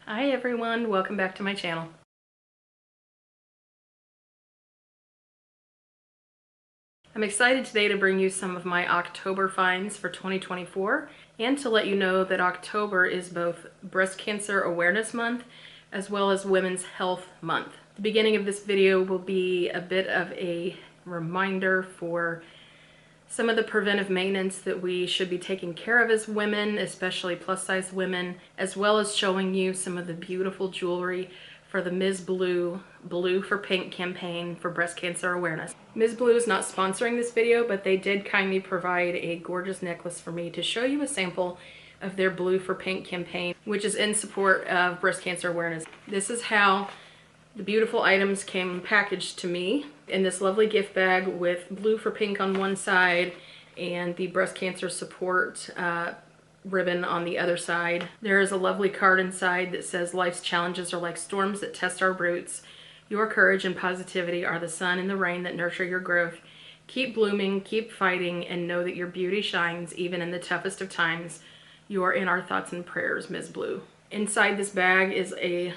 Hi everyone, welcome back to my channel. I'm excited today to bring you some of my October finds for 2024 and to let you know that October is both Breast Cancer Awareness Month as well as Women's Health Month. The beginning of this video will be a bit of a reminder for some of the preventive maintenance that we should be taking care of as women, especially plus-size women, as well as showing you some of the beautiful jewelry for the Ms. Blue for Pink campaign for breast cancer awareness. Ms. Blue is not sponsoring this video, but they did kindly provide a gorgeous necklace for me to show you a sample of their Blue for Pink campaign, which is in support of breast cancer awareness. This is how the beautiful items came packaged to me in this lovely gift bag with Blue for Pink on one side and the breast cancer support ribbon on the other side. There is a lovely card inside that says, "Life's challenges are like storms that test our roots. Your courage and positivity are the sun and the rain that nurture your growth. Keep blooming, keep fighting, and know that your beauty shines even in the toughest of times. You are in our thoughts and prayers, Ms. Blue." Inside this bag is a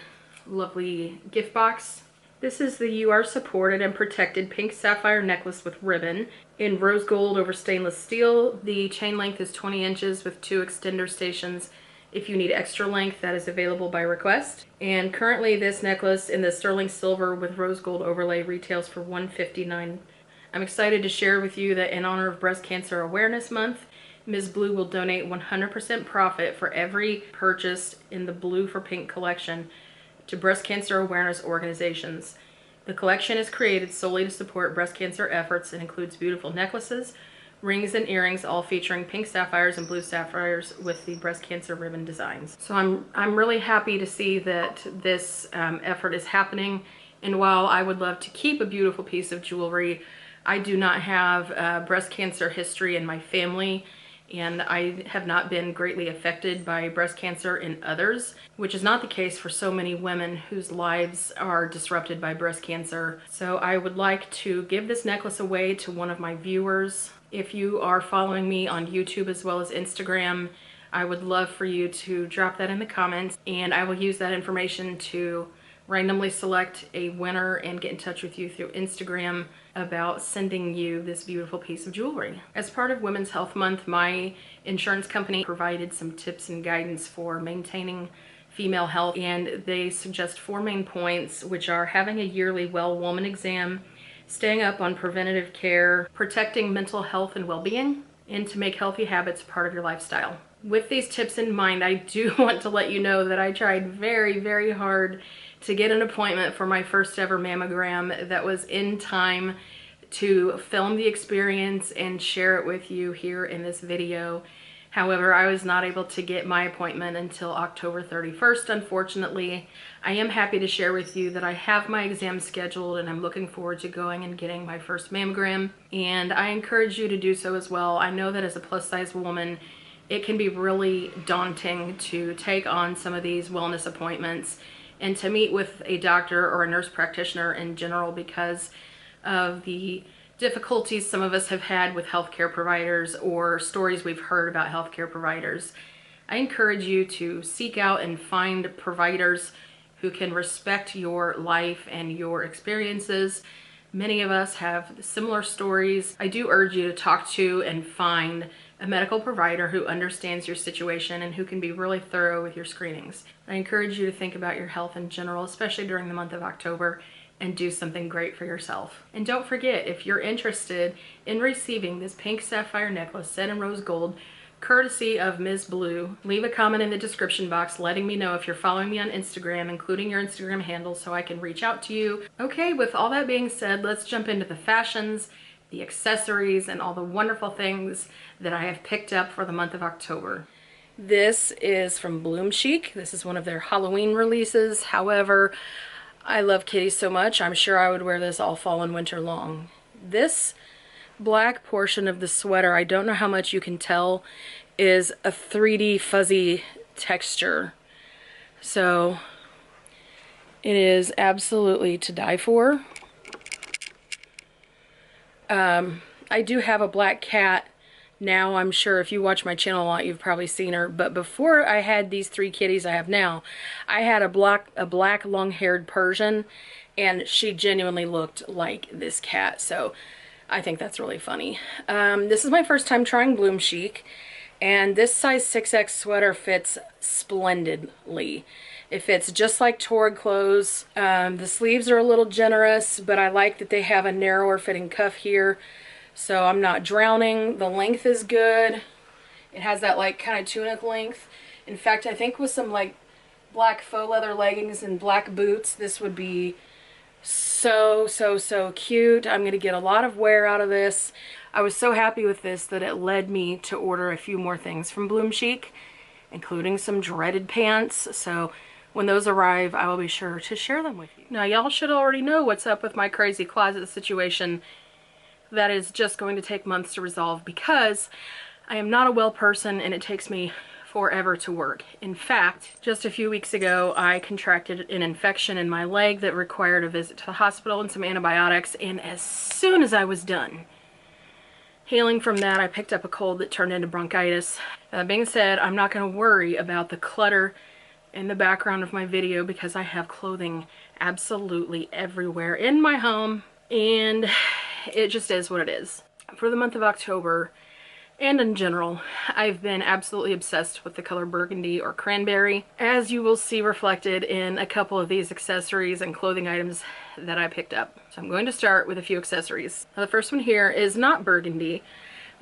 lovely gift box. This is the "You Are Supported and Protected" pink sapphire necklace with ribbon in rose gold over stainless steel. The chain length is 20 inches with 2 extender stations. If you need extra length, that is available by request. And currently this necklace in the sterling silver with rose gold overlay retails for $159. I'm excited to share with you that in honor of Breast Cancer Awareness Month, Ms. Blue will donate 100% profit for every purchase in the Blue for Pink collection to breast cancer awareness organizations. The collection is created solely to support breast cancer efforts and includes beautiful necklaces, rings, and earrings, all featuring pink sapphires and blue sapphires with the breast cancer ribbon designs. So I'm really happy to see that this effort is happening. And while I would love to keep a beautiful piece of jewelry, I do not have breast cancer history in my family, and I have not been greatly affected by breast cancer in others, which is not the case for so many women whose lives are disrupted by breast cancer. So I would like to give this necklace away to one of my viewers. If you are following me on YouTube as well as Instagram, I would love for you to drop that in the comments, and I will use that information to randomly select a winner and get in touch with you through Instagram about sending you this beautiful piece of jewelry. As part of Women's Health Month, my insurance company provided some tips and guidance for maintaining female health, and they suggest 4 main points, which are having a yearly well woman exam, staying up on preventative care, protecting mental health and well-being, and to make healthy habits part of your lifestyle. With these tips in mind, I do want to let you know that I tried very, very hard to get an appointment for my first ever mammogram that was in time to film the experience and share it with you here in this video. However, I was not able to get my appointment until October 31st, unfortunately. I am happy to share with you that I have my exam scheduled, and I'm looking forward to going and getting my first mammogram, and I encourage you to do so as well. I know that as a plus-size woman, it can be really daunting to take on some of these wellness appointments and to meet with a doctor or a nurse practitioner in general because of the difficulties some of us have had with healthcare providers or stories we've heard about healthcare providers. I encourage you to seek out and find providers who can respect your life and your experiences. Many of us have similar stories. I do urge you to talk to and find a medical provider who understands your situation and who can be really thorough with your screenings. I encourage you to think about your health in general, especially during the month of October, and do something great for yourself. And don't forget, if you're interested in receiving this pink sapphire necklace set in rose gold, courtesy of Ms. Blue, leave a comment in the description box letting me know if you're following me on Instagram, including your Instagram handle, so I can reach out to you. Okay, with all that being said, let's jump into the fashions, the accessories, and all the wonderful things that I have picked up for the month of October. This is from Bloomchic. This is one of their Halloween releases. However, I love kitties so much, I'm sure I would wear this all fall and winter long. This black portion of the sweater, I don't know how much you can tell, is a 3D fuzzy texture. So it is absolutely to die for. I do have a black cat Now I'm sure if you watch my channel a lot, you've probably seen her. But before I had these 3 kitties I have now, I had a black long-haired Persian, and she genuinely looked like this cat. So I think that's really funny. This is my first time trying Bloomchic, and this size 6X sweater fits splendidly. It fits just like Torrid clothes. The sleeves are a little generous, but I like that they have a narrower fitting cuff here, so I'm not drowning. The length is good. It has that like kind of tunic length. In fact, I think with some like black faux leather leggings and black boots, this would be so cute. I'm gonna get a lot of wear out of this. I was so happy with this that it led me to order a few more things from Bloomchic, including some dreaded pants. So when those arrive, I will be sure to share them with you. Now, y'all should already know what's up with my crazy closet situation that is just going to take months to resolve, because I am not a well person and it takes me forever to work. In fact, just a few weeks ago, I contracted an infection in my leg that required a visit to the hospital and some antibiotics, and as soon as I was done healing from that, I picked up a cold that turned into bronchitis. That being said, I'm not going to worry about the clutter in the background of my video because I have clothing absolutely everywhere in my home, and it just is what it is. For the month of October, and in general, I've been absolutely obsessed with the color burgundy or cranberry, as you will see reflected in a couple of these accessories and clothing items that I picked up. So I'm going to start with a few accessories. Now, the first one here is not burgundy,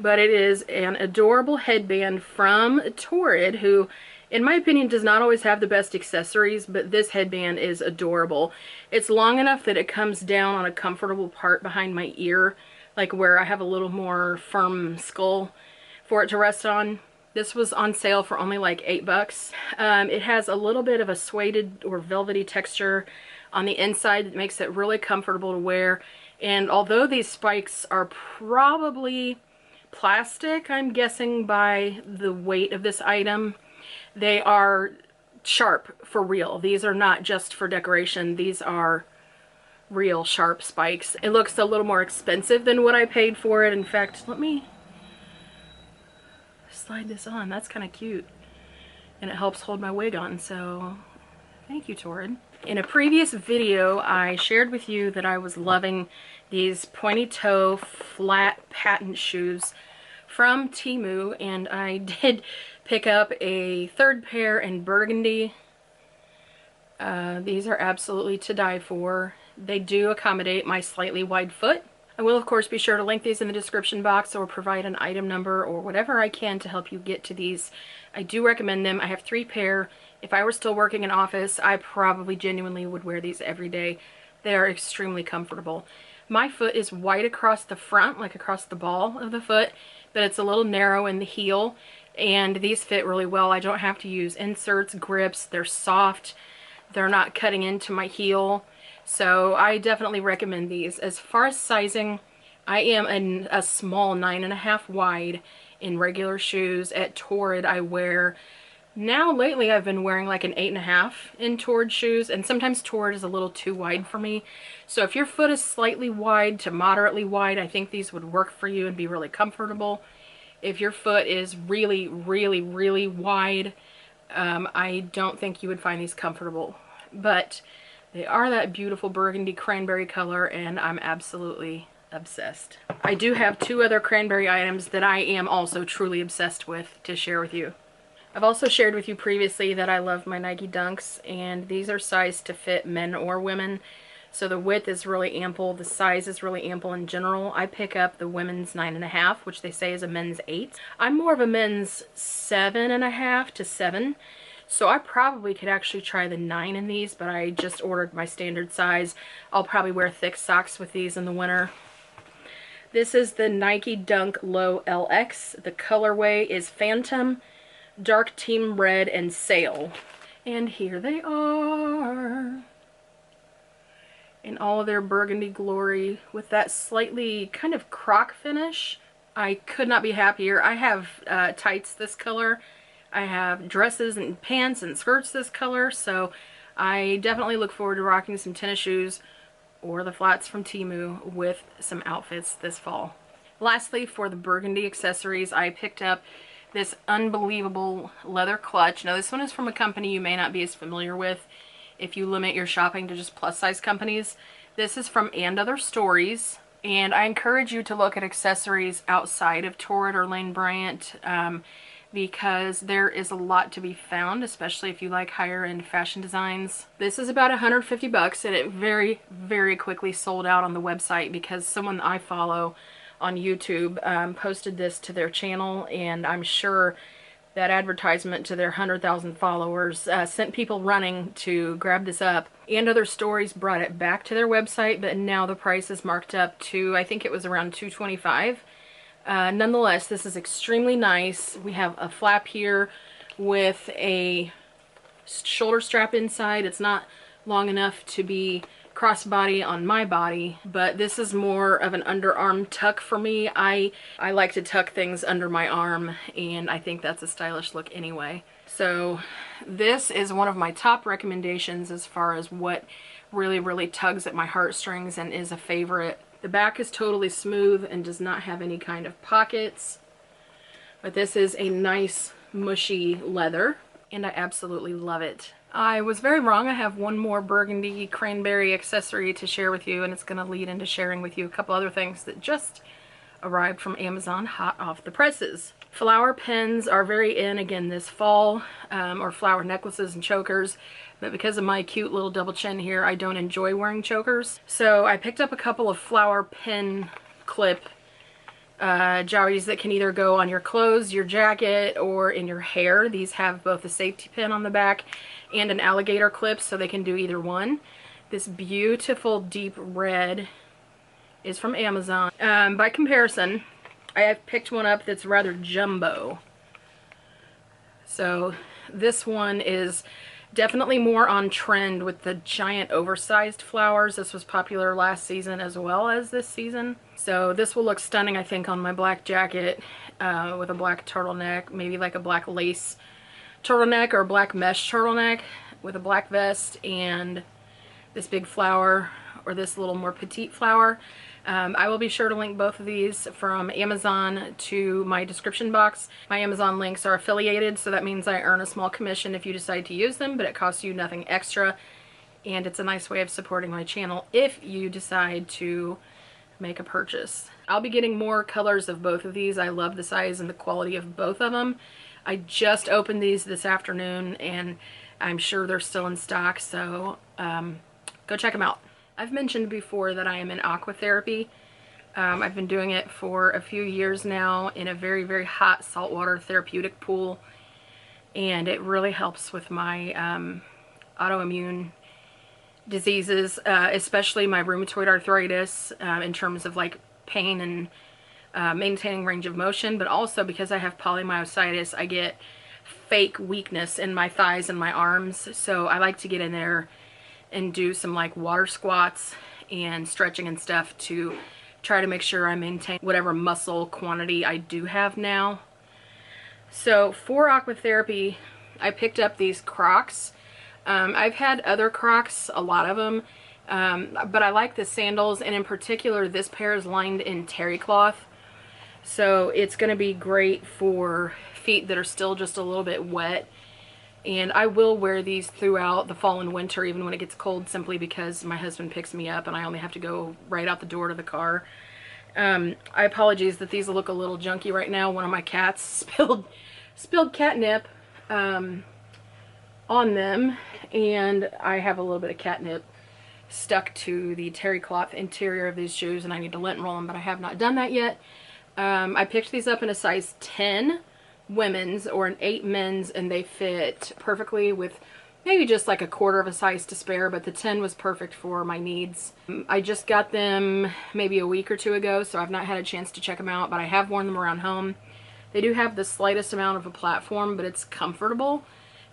but it is an adorable headband from Torrid, who in my opinion does not always have the best accessories, but this headband is adorable. It's long enough that it comes down on a comfortable part behind my ear, like where I have a little more firm skull for it to rest on. This was on sale for only like $8. It has a little bit of a suede or velvety texture on the inside that makes it really comfortable to wear. And although these spikes are probably plastic, I'm guessing by the weight of this item, they are sharp for real. These are not just for decoration. These are real sharp spikes. It looks a little more expensive than what I paid for it. In fact, let me slide this on. That's kind of cute. And it helps hold my wig on, so thank you, Torrid. In a previous video, I shared with you that I was loving these pointy toe flat patent shoes from Temu, and I did pick up a third pair in burgundy. These are absolutely to die for. They do accommodate my slightly wide foot. I will, of course, be sure to link these in the description box or provide an item number or whatever I can to help you get to these. I do recommend them. I have 3 pair. If I were still working in office, I probably genuinely would wear these every day. They are extremely comfortable. My foot is wide across the front, like across the ball of the foot, but it's a little narrow in the heel, and these fit really well. I don't have to use inserts, grips. They're soft. They're not cutting into my heel. So I definitely recommend these. As far as sizing, I am a small 9.5 wide in regular shoes. At Torrid, I wear, now lately I've been wearing like an 8.5 in Torrid shoes, and sometimes Torrid is a little too wide for me. So if your foot is slightly wide to moderately wide, I think these would work for you and be really comfortable. If your foot is really wide, I don't think you would find these comfortable. But they are that beautiful burgundy cranberry color, and I'm absolutely obsessed. I do have 2 other cranberry items that I am also truly obsessed with to share with you. I've also shared with you previously that I love my Nike Dunks, and these are sized to fit men or women. So the width is really ample, the size is really ample in general. I pick up the women's 9.5, which they say is a men's 8. I'm more of a men's 7.5 to 7. So I probably could actually try the 9 in these, but I just ordered my standard size. I'll probably wear thick socks with these in the winter. This is the Nike Dunk Low LX. The colorway is Phantom, Dark Team Red, and Sail. And here they are in all of their burgundy glory with that slightly kind of croc finish. I could not be happier. I have tights this color. I have dresses and pants and skirts this color, so I definitely look forward to rocking some tennis shoes or the flats from Temu with some outfits this fall. Lastly, for the burgundy accessories, I picked up this unbelievable leather clutch. Now this one is from a company you may not be as familiar with if you limit your shopping to just plus size companies. This is from And Other Stories, and I encourage you to look at accessories outside of Torrid or Lane Bryant because there is a lot to be found, especially if you like higher end fashion designs. This is about 150 bucks, and it very, very quickly sold out on the website because someone I follow on YouTube posted this to their channel, and I'm sure that advertisement to their 100,000 followers sent people running to grab this up. And Other Stories brought it back to their website, but now the price is marked up to, I think it was around $225. Nonetheless, this is extremely nice. We have a flap here with a shoulder strap inside. It's not long enough to be crossbody on my body, but this is more of an underarm tuck for me. I like to tuck things under my arm, and I think that's a stylish look anyway. So this is one of my top recommendations as far as what really, really tugs at my heartstrings and is a favorite. The back is totally smooth and does not have any kind of pockets, but this is a nice mushy leather, and I absolutely love it. I was very wrong. I have one more burgundy cranberry accessory to share with you, and it's going to lead into sharing with you a couple other things that just arrived from Amazon hot off the presses. Flower pins are very in again this fall, or flower necklaces and chokers, but because of my cute little double chin here, I don't enjoy wearing chokers. So I picked up a couple of flower pin clip jowies that can either go on your clothes, your jacket, or in your hair. These have both a safety pin on the back and an alligator clip, so they can do either one. This beautiful deep red is from Amazon. By comparison, I have picked one up that's rather jumbo. So this one is definitely more on trend with the giant oversized flowers. This was popular last season as well as this season. So this will look stunning, I think, on my black jacket with a black turtleneck, maybe like a black lace turtleneck or a black mesh turtleneck with a black vest and this big flower or this little more petite flower. I will be sure to link both of these from Amazon to my description box. My Amazon links are affiliated, so that means I earn a small commission if you decide to use them, but it costs you nothing extra, and it's a nice way of supporting my channel if you decide to make a purchase. I'll be getting more colors of both of these. I love the size and the quality of both of them. I just opened these this afternoon, and I'm sure they're still in stock, so go check them out. I've mentioned before that I am in aqua therapy. I've been doing it for a few years now in a very, very hot saltwater therapeutic pool, and it really helps with my autoimmune diseases, especially my rheumatoid arthritis, in terms of like pain and maintaining range of motion, but also because I have polymyositis, I get fake weakness in my thighs and my arms, so I like to get in there and do some like water squats and stretching and stuff to try to make sure I maintain whatever muscle quantity I do have now. So for aqua therapy, I picked up these Crocs. I've had other Crocs, a lot of them, but I like the sandals, and in particular this pair is lined in terry cloth, so it's going to be great for feet that are still just a little bit wet. And I will wear these throughout the fall and winter, even when it gets cold, simply because my husband picks me up and I only have to go right out the door to the car. I apologize that these look a little junky right now. One of my cats spilled catnip on them, and I have a little bit of catnip stuck to the terry cloth interior of these shoes, and I need to lint roll them, but I have not done that yet. I picked these up in a size 10 women's or an 8 men's, and they fit perfectly with maybe just like a quarter of a size to spare, but the 10 was perfect for my needs. I just got them maybe a week or two ago, so I've not had a chance to check them out, but I have worn them around home. They do have the slightest amount of a platform, but it's comfortable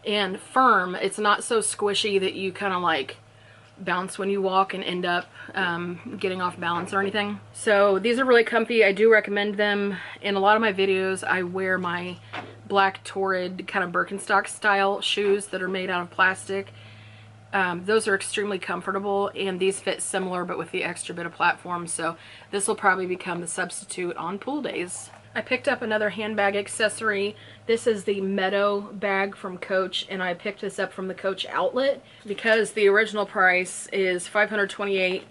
and firm. It's not so squishy that you kind of like bounce when you walk and end up getting off balance or anything. So these are really comfy. I do recommend them. In a lot of my videos, I wear my black Torrid kind of Birkenstock style shoes that are made out of plastic. Those are extremely comfortable, and these fit similar but with the extra bit of platform, so this will probably become the substitute on pool days. I picked up another handbag accessory. This is the Meadow bag from Coach, and I picked this up from the Coach outlet because the original price is $528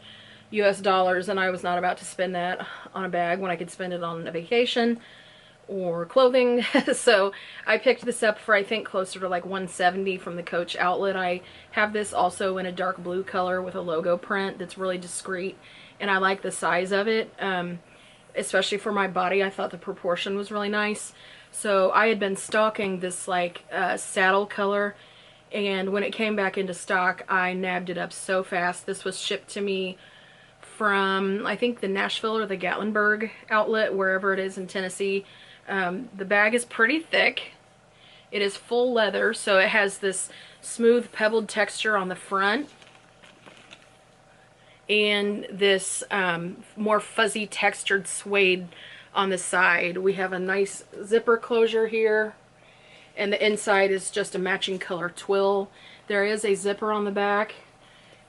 US, and I was not about to spend that on a bag when I could spend it on a vacation or clothing. So I picked this up for I think closer to like $170 from the Coach outlet. I have this also in a dark blue color with a logo print that's really discreet, and I like the size of it. Especially for my body, I thought the proportion was really nice. So I had been stalking this like saddle color, and when it came back into stock, I nabbed it up so fast. This was shipped to me from, I think, the Nashville or the Gatlinburg outlet, wherever it is in Tennessee. The bag is pretty thick. It is full leather, so it has this smooth pebbled texture on the front, and this more fuzzy textured suede on the side. We have a nice zipper closure here, and the inside is just a matching color twill. There is a zipper on the back,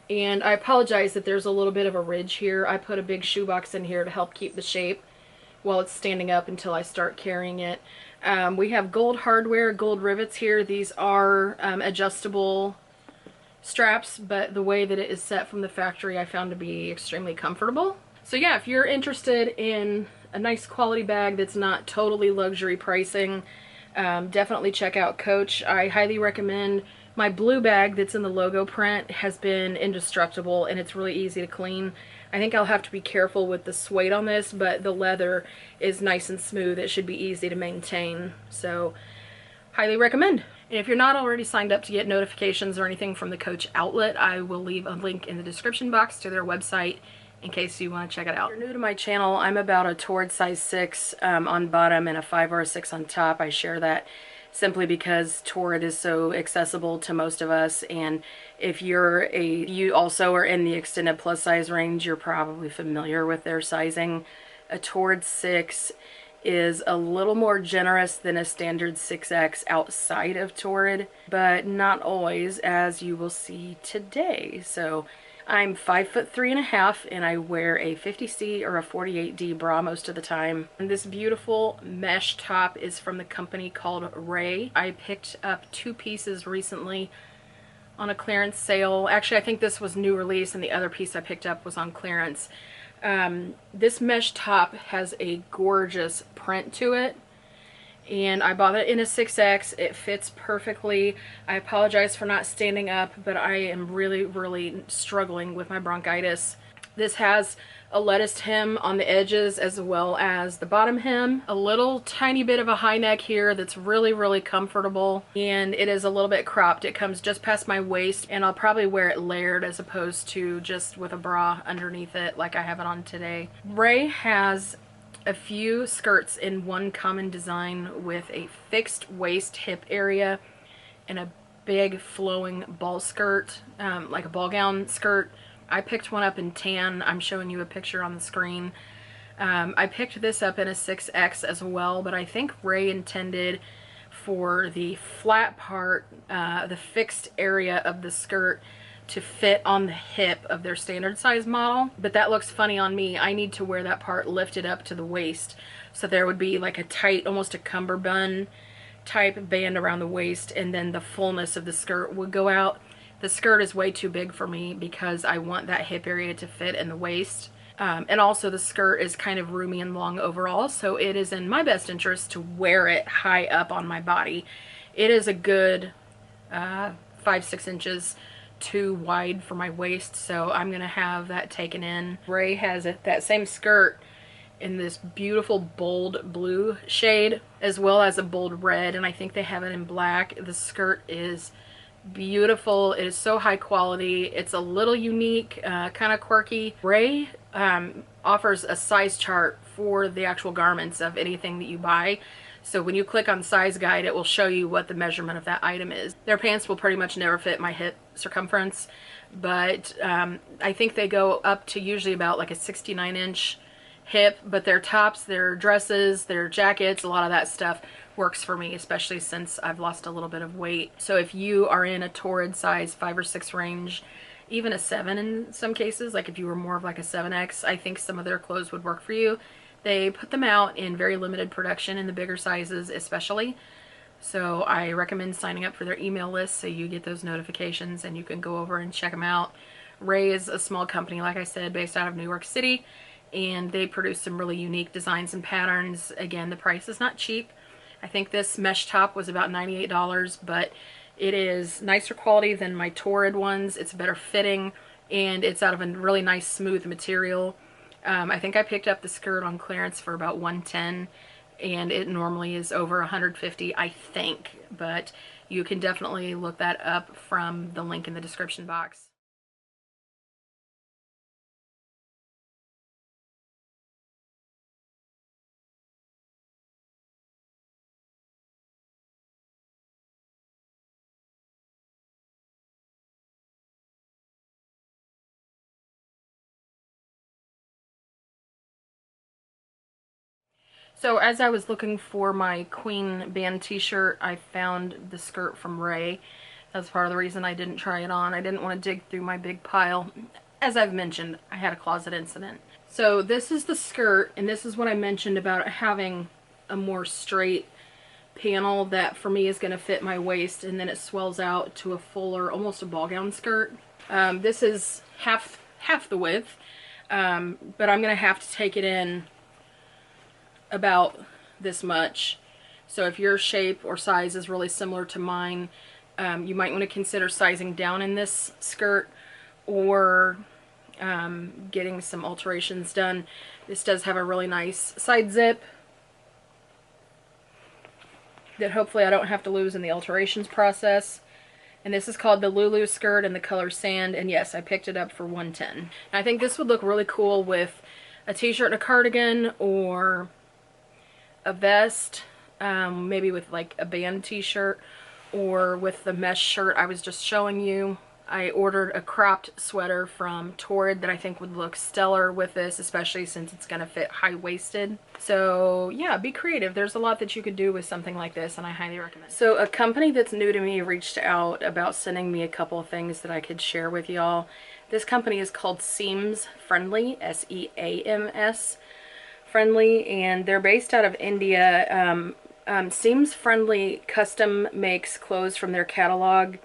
and I apologize that there's a little bit of a ridge here. I put a big shoebox in here to help keep the shape while it's standing up until I start carrying it. We have gold hardware, gold rivets here. These are adjustable straps, but the way that it is set from the factory I found to be extremely comfortable. So yeah, if you're interested in a nice quality bag that's not totally luxury pricing, definitely check out Coach. I highly recommend. My blue bag that's in the logo print has been indestructible, and it's really easy to clean. I think I'll have to be careful with the suede on this, but the leather is nice and smooth. It should be easy to maintain, so highly recommend. And if you're not already signed up to get notifications or anything from the Coach outlet, I will leave a link in the description box to their website in case you want to check it out. If you're new to my channel, I'm about a Torrid size 6 on bottom and a 5 or a 6 on top. I share that simply because Torrid is so accessible to most of us, and if you also are in the extended plus size range, you're probably familiar with their sizing. A Torrid 6 is a little more generous than a standard 6X outside of Torrid, but not always, as you will see today. So I'm 5'3½", and I wear a 50C or a 48D bra most of the time. And this beautiful mesh top is from the company called Wray. I picked up 2 pieces recently on a clearance sale. Actually, I think this was new release, and the other piece I picked up was on clearance. This mesh top has a gorgeous print to it, and I bought it in a 6X. It fits perfectly. I apologize for not standing up, but I am really struggling with my bronchitis. This has a lettuced hem on the edges as well as the bottom hem. A little tiny bit of a high neck here that's really comfortable, and it is a little bit cropped. It comes just past my waist, and I'll probably wear it layered as opposed to just with a bra underneath it like I have it on today. Wray has a few skirts in one common design with a fixed waist hip area and a big flowing ball skirt, like a ball gown skirt. I picked one up in tan. I'm showing you a picture on the screen. I picked this up in a 6X as well, but I think Wray intended for the flat part, the fixed area of the skirt, to fit on the hip of their standard size model, but that looks funny on me. I need to wear that part lifted up to the waist, so there would be like a tight, almost a cummerbund type band around the waist, and then the fullness of the skirt would go out. The skirt is way too big for me because I want that hip area to fit in the waist, and also the skirt is kind of roomy and long overall, so it is in my best interest to wear it high up on my body. It is a good 5-6 inches too wide for my waist, so I'm gonna have that taken in. Wray has that same skirt in this beautiful bold blue shade as well as a bold red, and I think they have it in black. The skirt is beautiful. It is so high quality. It's a little unique, kind of quirky. Wray offers a size chart for the actual garments of anything that you buy. So when you click on size guide, it will show you what the measurement of that item is. Their pants will pretty much never fit my hip circumference, but I think they go up to usually about like a 69-inch hip, but their tops, their dresses, their jackets, a lot of that stuff works for me, especially since I've lost a little bit of weight. So if you are in a Torrid size 5 or 6 range, even a 7 in some cases, like if you were more of like a 7X, I think some of their clothes would work for you. They put them out in very limited production in the bigger sizes especially. So I recommend signing up for their email list so you get those notifications and you can go over and check them out. Wray is a small company, like I said, based out of New York City, and they produce some really unique designs and patterns. Again, the price is not cheap. I think this mesh top was about $98, but it is nicer quality than my Torrid ones. It's better fitting, and it's out of a really nice smooth material. I think I picked up the skirt on clearance for about $110, and it normally is over $150, I think, but you can definitely look that up from the link in the description box. So as I was looking for my Queen band t-shirt, I found the skirt from Wray. That's part of the reason I didn't try it on. I didn't want to dig through my big pile. As I've mentioned, I had a closet incident. So this is the skirt, and this is what I mentioned about having a more straight panel that for me is going to fit my waist, and then it swells out to a fuller, almost a ball gown skirt. This is half the width, but I'm going to have to take it in about this much. So if your shape or size is really similar to mine, you might want to consider sizing down in this skirt or getting some alterations done. This does have a really nice side zip that hopefully I don't have to lose in the alterations process. And this is called the Lulu skirt in the color Sand, and yes, I picked it up for $110. And I think this would look really cool with a t-shirt and a cardigan, or a vest, maybe with like a band t-shirt, or with the mesh shirt I was just showing you. I ordered a cropped sweater from Torrid that I think would look stellar with this, especially since it's going to fit high-waisted. So yeah, be creative. There's a lot that you could do with something like this, and I highly recommend it. So a company that's new to me reached out about sending me a couple of things that I could share with y'all. This company is called Seams Friendly, S-E-A-M-S Friendly, and they're based out of India. Seams Friendly custom makes clothes from their catalog.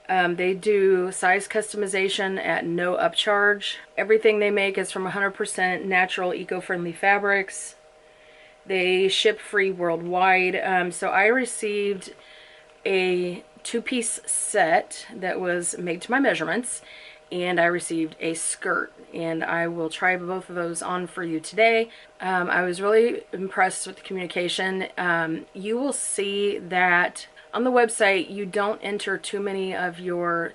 They do size customization at no upcharge. Everything they make is from 100% natural, eco-friendly fabrics. They ship free worldwide. So I received a 2-piece set that was made to my measurements, and I received a skirt, and I will try both of those on for you today. I was really impressed with the communication. You will see that on the website you don't enter too many of your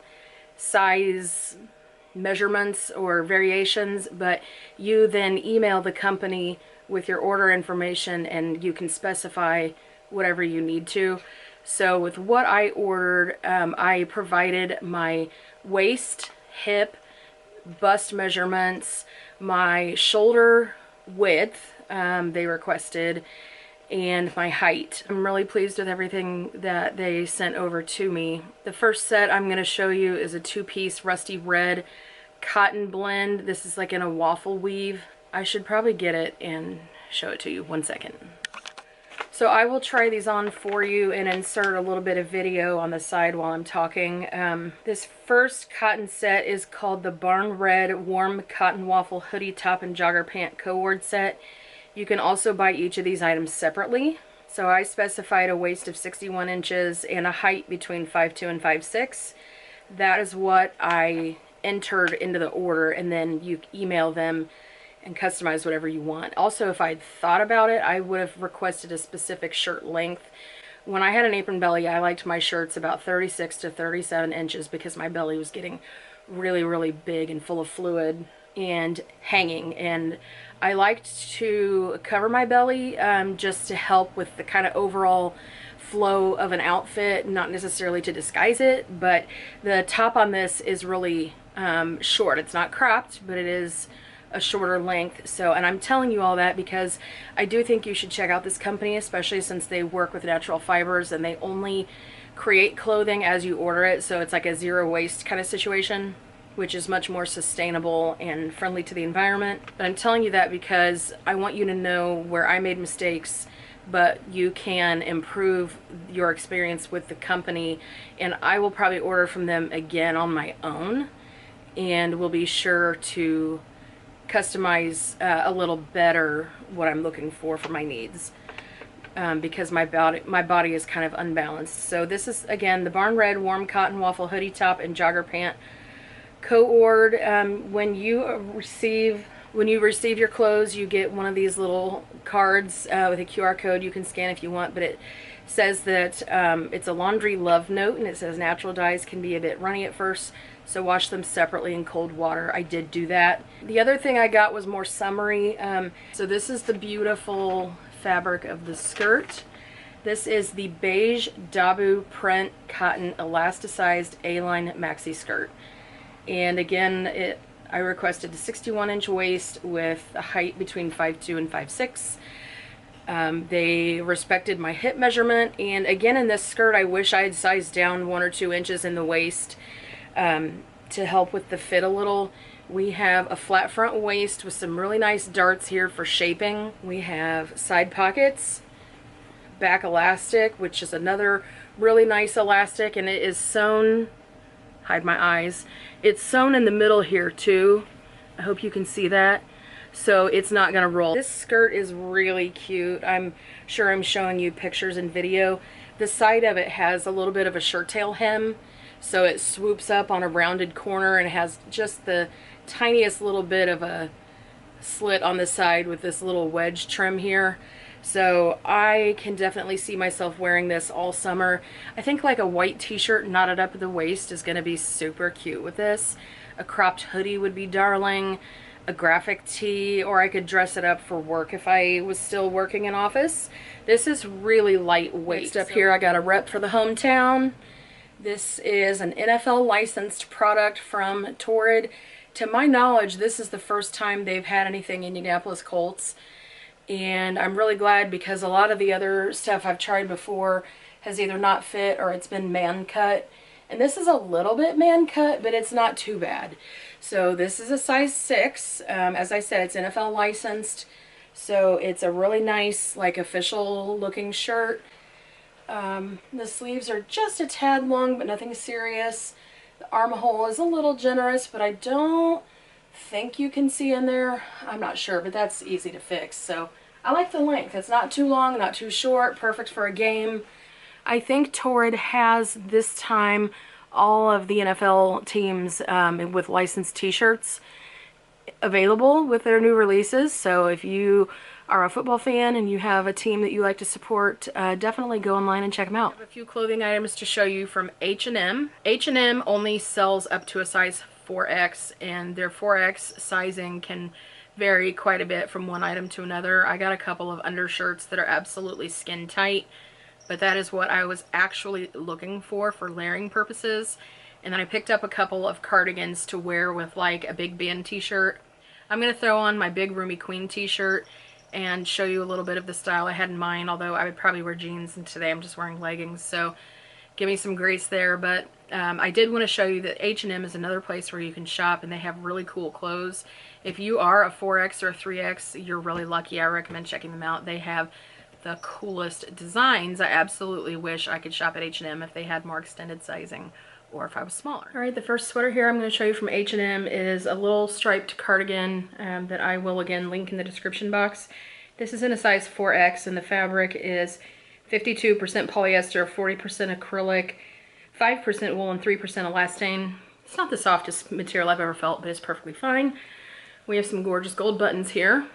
size measurements or variations, but you then email the company with your order information and you can specify whatever you need to. So with what I ordered, I provided my waist, hip, bust measurements, my shoulder width they requested, and my height. I'm really pleased with everything that they sent over to me. The first set I'm going to show you is a 2-piece rusty red cotton blend. This is like in a waffle weave. I should probably get it and show it to you. One second. So I will try these on for you and insert a little bit of video on the side while I'm talking. This first cotton set is called the Barn Red Warm Cotton Waffle Hoodie Top and Jogger Pant Co-Ord Set. You can also buy each of these items separately. So I specified a waist of 61 inches and a height between 5'2" and 5'6". That is what I entered into the order, and then you email them and customize whatever you want. Also, if I'd thought about it, I would have requested a specific shirt length. When I had an apron belly, I liked my shirts about 36 to 37 inches because my belly was getting really, really big and full of fluid and hanging, and I liked to cover my belly just to help with the kind of overall flow of an outfit, not necessarily to disguise it. But the top on this is really short. It's not cropped, but it is a shorter length. So, and I'm telling you all that because I do think you should check out this company, especially since they work with natural fibers and they only create clothing as you order it. So it's like a zero waste kind of situation, which is much more sustainable and friendly to the environment. But I'm telling you that because I want you to know where I made mistakes, but you can improve your experience with the company, and I will probably order from them again on my own, and will be sure to customize a little better what I'm looking for my needs, because my body is kind of unbalanced. So this is again the Barn Red warm cotton waffle hoodie top and jogger pant co-ord. When you receive your clothes, you get one of these little cards with a QR code you can scan if you want, but it says that it's a laundry love note, and it says natural dyes can be a bit runny at first, so wash them separately in cold water. I did do that. The other thing I got was more summery. So this is the beautiful fabric of the skirt. This is the beige Dabu print cotton elasticized A-line maxi skirt. And again, I requested a 61-inch waist with a height between 5'2" and 5'6". They respected my hip measurement, and again in this skirt I wish I had sized down 1 or 2 inches in the waist to help with the fit a little. We have a flat front waist with some really nice darts here for shaping. We have side pockets, back elastic, which is another really nice elastic, and it is sewn, hide my eyes, it's sewn in the middle here too. I hope you can see that. So it's not gonna roll. This skirt is really cute. I'm sure I'm showing you pictures and video. The side of it has a little bit of a shirt tail hem, so it swoops up on a rounded corner and has just the tiniest little bit of a slit on the side with this little wedge trim here. So I can definitely see myself wearing this all summer. I think like a white t-shirt knotted up at the waist is gonna be super cute with this. A cropped hoodie would be darling. A graphic tee, or I could dress it up for work if I was still working in office. This is really lightweight. Next up here I got a rep for the hometown. This is an NFL licensed product from Torrid. To my knowledge, this is the first time they've had anything Indianapolis Colts, and I'm really glad because a lot of the other stuff I've tried before has either not fit or it's been man cut. And this is a little bit man cut, but it's not too bad. So this is a size 6. As I said, it's NFL licensed. So it's a really nice, like, official looking shirt. The sleeves are just a tad long, but nothing serious. The armhole is a little generous, but I don't think you can see in there. I'm not sure, but that's easy to fix. So I like the length. It's not too long, not too short, perfect for a game. I think Torrid has this time all of the NFL teams with licensed t-shirts available with their new releases. So if you are a football fan and you have a team that you like to support, definitely go online and check them out. I have a few clothing items to show you from H&M. H&M only sells up to a size 4X, and their 4X sizing can vary quite a bit from one item to another. I got a couple of undershirts that are absolutely skin tight, but that is what I was actually looking for layering purposes. And then I picked up a couple of cardigans to wear with like a big band t-shirt. I'm going to throw on my big Roomy Queen t-shirt and show you a little bit of the style I had in mind, although I would probably wear jeans, and today I'm just wearing leggings, so give me some grace there. But I did want to show you that H&M is another place where you can shop, and they have really cool clothes. If you are a 4X or a 3X, you're really lucky. I recommend checking them out. They have the coolest designs. I absolutely wish I could shop at H&M if they had more extended sizing, or if I was smaller. All right, the first sweater here I'm going to show you from H&M is a little striped cardigan that I will again link in the description box. This is in a size 4X, and the fabric is 52% polyester, 40% acrylic, 5% wool, and 3% elastane. It's not the softest material I've ever felt, but it's perfectly fine. We have some gorgeous gold buttons here.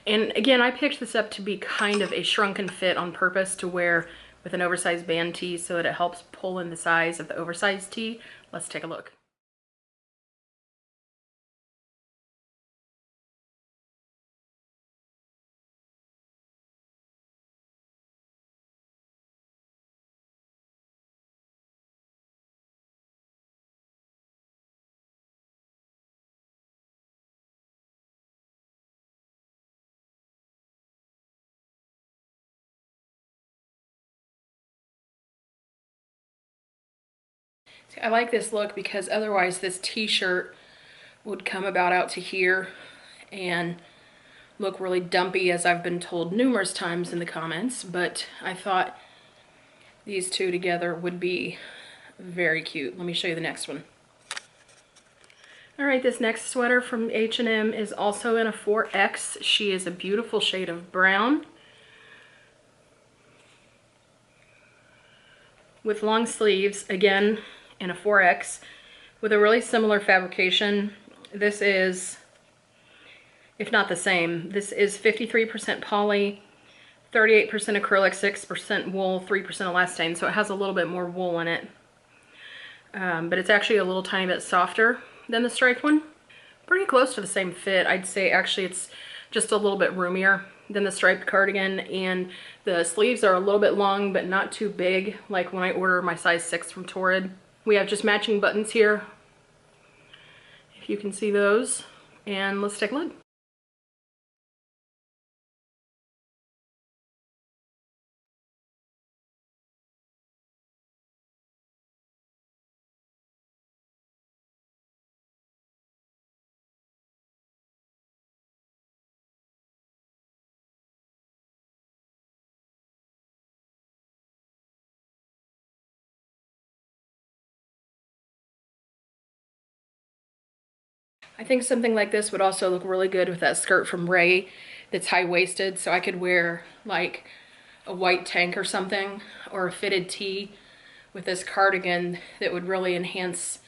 And again, I picked this up to be kind of a shrunken fit on purpose to wear with an oversized band tee so that it helps pull in the size of the oversized tee. Let's take a look. I like this look because otherwise this t-shirt would come about out to here and look really dumpy, as I've been told numerous times in the comments, but I thought these two together would be very cute. Let me show you the next one. All right, this next sweater from H&M is also in a 4X. She is a beautiful shade of brown with long sleeves, again in a 4X, with a really similar fabrication. This is, if not the same, this is 53% poly, 38% acrylic, 6% wool, 3% elastane, so it has a little bit more wool in it. But it's actually a little tiny bit softer than the striped one. Pretty close to the same fit. I'd say actually it's just a little bit roomier than the striped cardigan, and the sleeves are a little bit long but not too big, like when I order my size 6 from Torrid. We have just matching buttons here, if you can see those, and let's take a look. I think something like this would also look really good with that skirt from Wray that's high-waisted, so I could wear like a white tank or something, or a fitted tee with this cardigan that would really enhance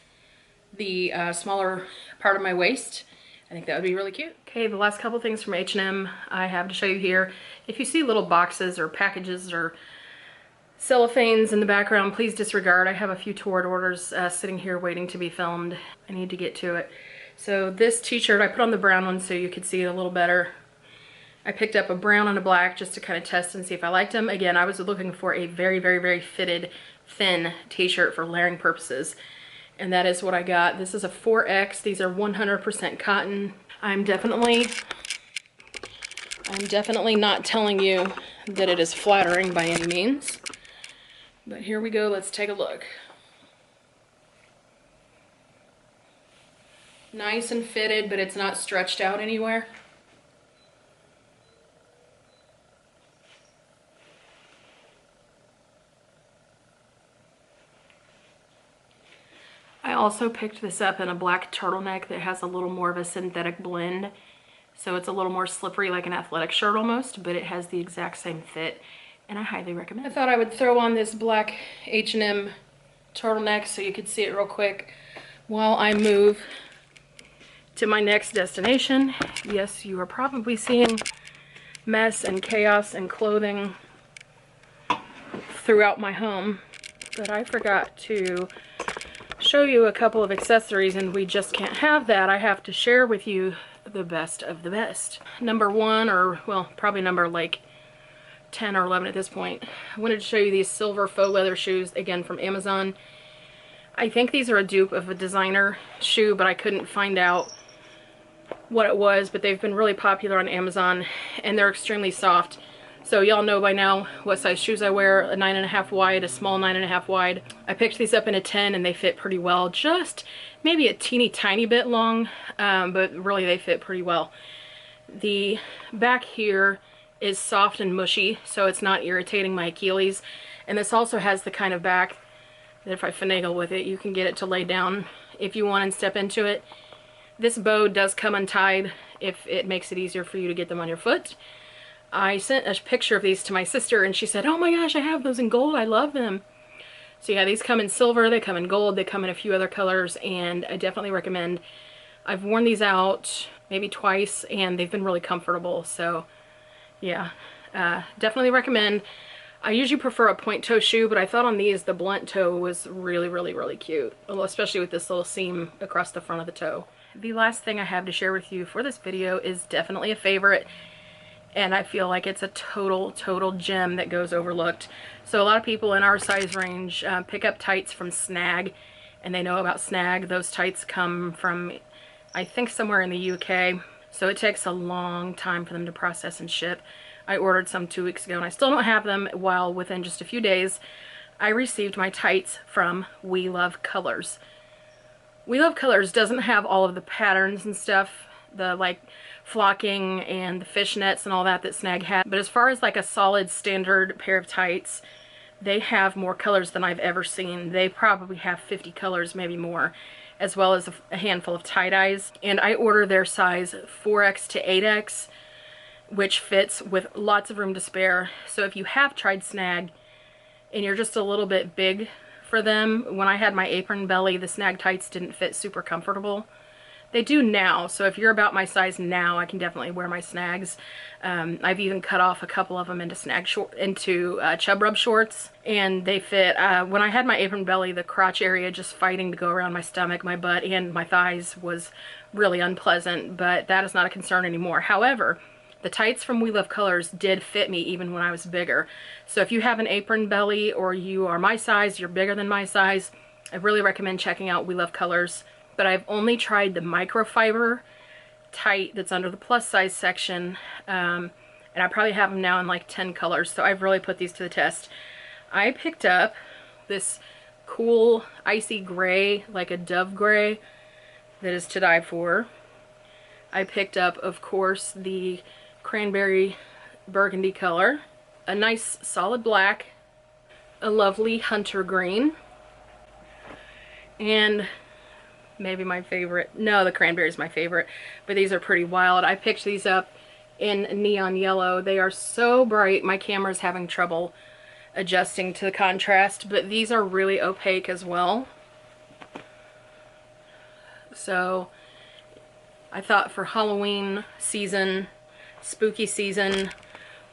the smaller part of my waist. I think that would be really cute. Okay, the last couple things from H&M I have to show you here. If you see little boxes or packages or cellophanes in the background, please disregard. I have a few Torrid orders sitting here waiting to be filmed. I need to get to it. So this t-shirt, I put on the brown one so you could see it a little better. I picked up a brown and a black just to kind of test and see if I liked them. Again, I was looking for a very, very, very fitted, thin t-shirt for layering purposes. And that is what I got. This is a 4X. These are 100% cotton. I'm definitely not telling you that it is flattering by any means. But here we go, let's take a look. Nice and fitted, but it's not stretched out anywhere. I also picked this up in a black turtleneck that has a little more of a synthetic blend. So it's a little more slippery, like an athletic shirt almost, but it has the exact same fit, and I highly recommend it. I thought I would throw on this black H&M turtleneck so you could see it real quick while I move to my next destination. Yes, you are probably seeing mess and chaos and clothing throughout my home, but I forgot to show you a couple of accessories, and we just can't have that. I have to share with you the best of the best. Number one, or well, probably number like 10 or 11 at this point, I wanted to show you these silver faux leather shoes, again from Amazon. I think these are a dupe of a designer shoe, but I couldn't find out what it was, but they've been really popular on Amazon, and they're extremely soft. So y'all know by now what size shoes I wear, a 9.5 wide, a small 9.5 wide. I picked these up in a 10 and they fit pretty well, just maybe a teeny tiny bit long, but really they fit pretty well. The back here is soft and mushy, so it's not irritating my Achilles. And this also has the kind of back that if I finagle with it, you can get it to lay down if you want and step into it. This bow does come untied if it makes it easier for you to get them on your foot. I sent a picture of these to my sister and she said, oh my gosh, I have those in gold, I love them. So yeah, these come in silver, they come in gold, they come in a few other colors, and I definitely recommend. I've worn these out maybe twice and they've been really comfortable, so yeah, definitely recommend. I usually prefer a point toe shoe, but I thought on these the blunt toe was really, really, really cute, especially with this little seam across the front of the toe. The last thing I have to share with you for this video is definitely a favorite, and I feel like it's a total gem that goes overlooked. So a lot of people in our size range pick up tights from Snag, and they know about Snag. Those tights come from, I think, somewhere in the UK, so it takes a long time for them to process and ship. I ordered some 2 weeks ago and I still don't have them. While within just a few days I received my tights from We Love Colors. We Love Colors doesn't have all of the patterns and stuff, the like flocking and the fishnets and all that that Snag had, but as far as like a solid standard pair of tights, they have more colors than I've ever seen. They probably have 50 colors, maybe more, as well as a handful of tie-dyes. And I order their size 4X to 8X, which fits with lots of room to spare. So if you have tried Snag and you're just a little bit big for them, when I had my apron belly, the Snag tights didn't fit super comfortable. They do now, so if you're about my size now, I can definitely wear my Snags. I've even cut off a couple of them into chub rub shorts, and they fit. When I had my apron belly, the crotch area just fighting to go around my stomach, my butt, and my thighs was really unpleasant, but that is not a concern anymore. However, the tights from We Love Colors did fit me even when I was bigger. So if you have an apron belly or you are my size, you're bigger than my size, I really recommend checking out We Love Colors. But I've only tried the microfiber tight that's under the plus size section, and I probably have them now in like 10 colors, so I've really put these to the test. I picked up this cool icy gray, like a dove gray, that is to die for. I picked up, of course, the cranberry burgundy color, a nice solid black, a lovely hunter green, and maybe my favorite. No, the cranberry is my favorite, but these are pretty wild. I picked these up in neon yellow. They are so bright, my camera's having trouble adjusting to the contrast, but these are really opaque as well. So I thought for Halloween season, spooky season,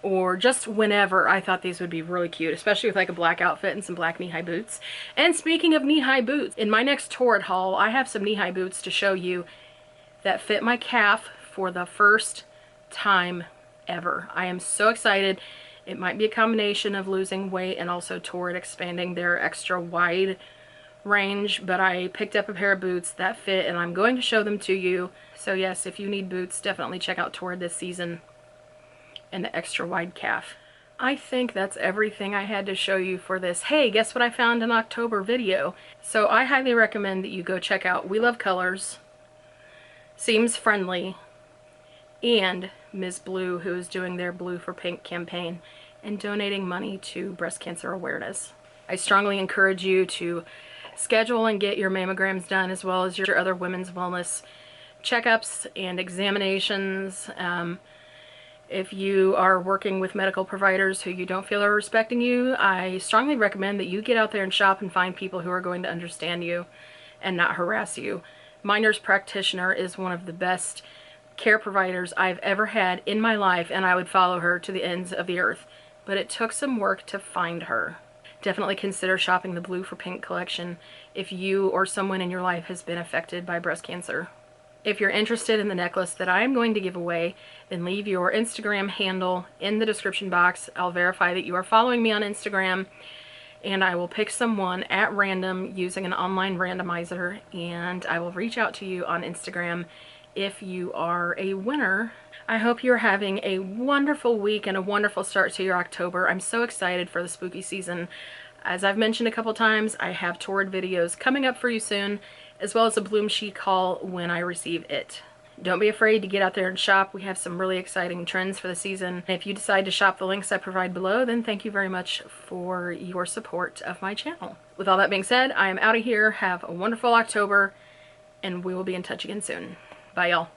or just whenever, I thought these would be really cute, especially with like a black outfit and some black knee-high boots. And speaking of knee-high boots, in my next Torrid haul, I have some knee-high boots to show you that fit my calf for the first time ever. I am so excited. It might be a combination of losing weight and also Torrid expanding their extra wide range, but I picked up a pair of boots that fit and I'm going to show them to you. So yes, if you need boots, definitely check out Torrid this season and the extra wide calf. I think that's everything I had to show you for this. Hey, guess what I found in October video? So I highly recommend that you go check out We Love Colors, Seems Friendly, and Ms. Blue, who is doing their Blue for Pink campaign and donating money to breast cancer awareness. I strongly encourage you to schedule and get your mammograms done, as well as your other women's wellness checkups and examinations. If you are working with medical providers who you don't feel are respecting you, I strongly recommend that you get out there and shop and find people who are going to understand you and not harass you. My nurse practitioner is one of the best care providers I've ever had in my life, and I would follow her to the ends of the earth. But it took some work to find her. Definitely consider shopping the Blue for Pink collection if you or someone in your life has been affected by breast cancer. If you're interested in the necklace that I am going to give away, then leave your Instagram handle in the description box. I'll verify that you are following me on Instagram, and I will pick someone at random using an online randomizer, and I will reach out to you on Instagram if you are a winner. I hope you're having a wonderful week and a wonderful start to your October. I'm so excited for the spooky season. As I've mentioned a couple times, I have Torrid videos coming up for you soon, as well as a Bloomchic haul when I receive it. Don't be afraid to get out there and shop. We have some really exciting trends for the season. If you decide to shop the links I provide below, then thank you very much for your support of my channel. With all that being said, I am out of here. Have a wonderful October, and we will be in touch again soon. Bye, y'all.